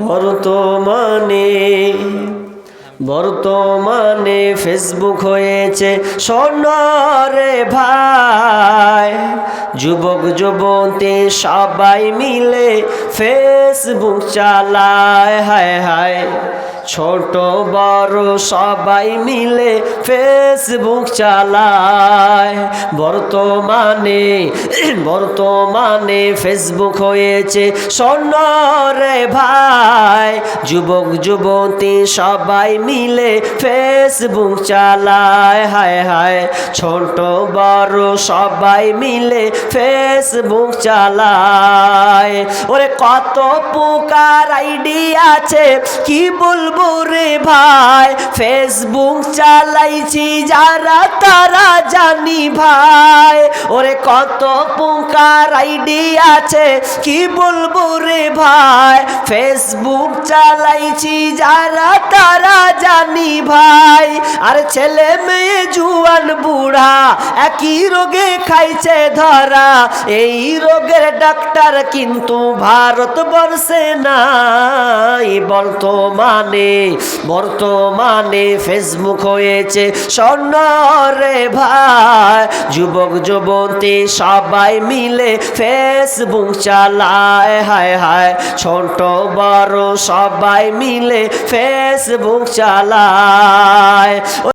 বর্তমানে বর্তমানে ফেসবুক হয়েছে সোনারে ভাই, যুবক যুবতী সবাই মিলে ফেসবুক চালায়, হায় হায় ছোট বড় সবাই মিলে ফেসবুক চালায়। বর্তমানে বর্তমানে ফেসবুক হয়েছে সোনারে ভাই, যুবক যুবতী সবাই মিলে ফেসবুক চালায়, হায় হায় ছোট বড় সবাই মিলে ফেসবুক চালায়। ওরে কত প্রকার আইডি আছে কি বলবো রে ভাই, ফেসবুক চালাইছি যারা তারা জানি ভাই। ওরে কত প্রকার আইডি আছে কি বলবো রে ভাই, ফেসবুক চালাইছি যারা তারা জানি ভাই। আর ছেলে মেয়ে জুয়ান বুড়া একই রোগে খাইছে ধরা, এই রোগের ডাক্তার কিন্তু ভারতবর্ষে নাই। বর্তমানে ফেসবুক হয়েছে সোনারে ভাই, যুবক যুবতী সবাই মিলে ফেসবুক চালায়, হায় হায় ছোট বড় সবাই মিলে ফেসবুক চালায়।